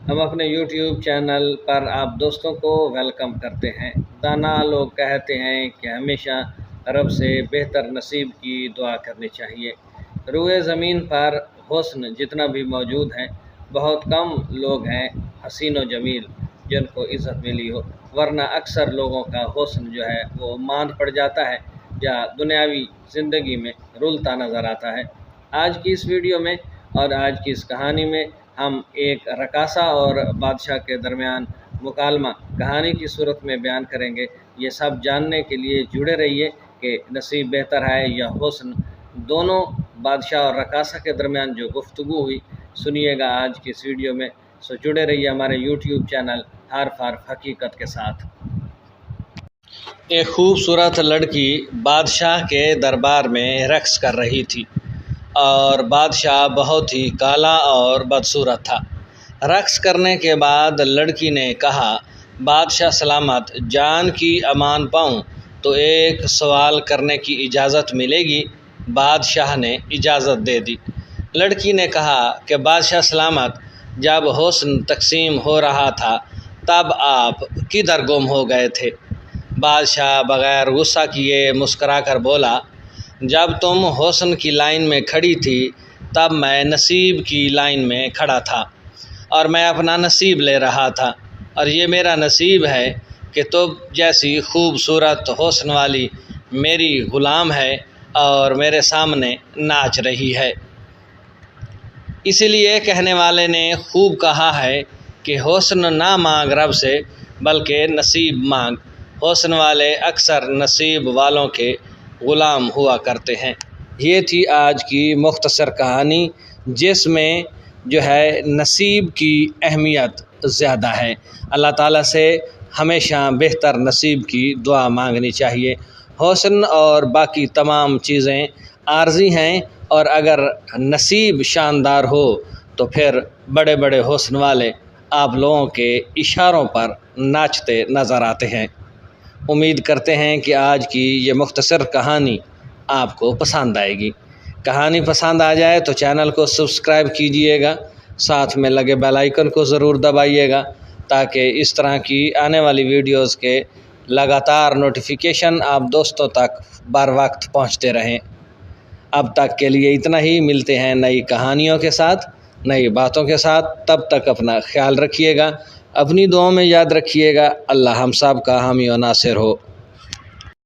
ہم اپنے YouTube channel پر آپ دوستوں کو ویلکم کرتے ہیں۔ دانا لوگ کہتے ہیں کہ ہمیشہ رب سے بہتر نصیب کی دعا کرنی چاہیے۔ روئے زمین پر حسن جتنا بھی موجود ہے، بہت کم لوگ ہیں حسین و جمیل جن کو عزت ملی ہو، ورنہ اکثر لوگوں کا حسن جو ہے وہ ماند پڑ جاتا ہے یا دنیاوی زندگی میں رلتا نظر آتا ہے۔ آج کی اس ویڈیو میں اور آج کی اس کہانی میں ہم ایک رقاصہ اور بادشاہ کے درمیان مکالمہ کہانی کی صورت میں بیان کریں گے۔ یہ سب جاننے کے لیے جڑے رہیے کہ نصیب بہتر ہے یا حسن۔ دونوں بادشاہ اور رقاصہ کے درمیان جو گفتگو ہوئی سنیے گا آج کی اس ویڈیو میں، سو جڑے رہیے ہمارے YouTube چینل حرف حقیقت کے ساتھ۔ ایک خوبصورت لڑکی بادشاہ کے دربار میں رقص کر رہی تھی اور بادشاہ بہت ہی کالا اور بدصورت تھا۔ رقص کرنے کے بعد لڑکی نے کہا، بادشاہ سلامت، جان کی امان پاؤں تو ایک سوال کرنے کی اجازت ملے گی؟ بادشاہ نے اجازت دے دی۔ لڑکی نے کہا کہ بادشاہ سلامت، جب حسن تقسیم ہو رہا تھا تب آپ کدھر گم ہو گئے تھے؟ بادشاہ بغیر غصہ کیے مسکرا کر بولا، جب تم حسن کی لائن میں کھڑی تھی تب میں نصیب کی لائن میں کھڑا تھا اور میں اپنا نصیب لے رہا تھا، اور یہ میرا نصیب ہے کہ تم جیسی خوبصورت حسن والی میری غلام ہے اور میرے سامنے ناچ رہی ہے۔ اسی لیے کہنے والے نے خوب کہا ہے کہ حسن نہ مانگ رب سے بلکہ نصیب مانگ۔ حسن والے اکثر نصیب والوں کے غلام ہوا کرتے ہیں۔ یہ تھی آج کی مختصر کہانی جس میں جو ہے نصیب کی اہمیت زیادہ ہے۔ اللہ تعالیٰ سے ہمیشہ بہتر نصیب کی دعا مانگنی چاہیے۔ حسن اور باقی تمام چیزیں عارضی ہیں، اور اگر نصیب شاندار ہو تو پھر بڑے بڑے حسن والے آپ لوگوں کے اشاروں پر ناچتے نظر آتے ہیں۔ امید کرتے ہیں کہ آج کی یہ مختصر کہانی آپ کو پسند آئے گی۔ کہانی پسند آ جائے تو چینل کو سبسکرائب کیجئے گا، ساتھ میں لگے بیل آئیکن کو ضرور دبائیے گا تاکہ اس طرح کی آنے والی ویڈیوز کے لگاتار نوٹیفیکیشن آپ دوستوں تک بر وقت پہنچتے رہیں۔ اب تک کے لیے اتنا ہی، ملتے ہیں نئی کہانیوں کے ساتھ، نئی باتوں کے ساتھ۔ تب تک اپنا خیال رکھیے گا، اپنی دعاؤں میں یاد رکھیے گا۔ اللہ ہم سب کا حامی و ناصر ہو۔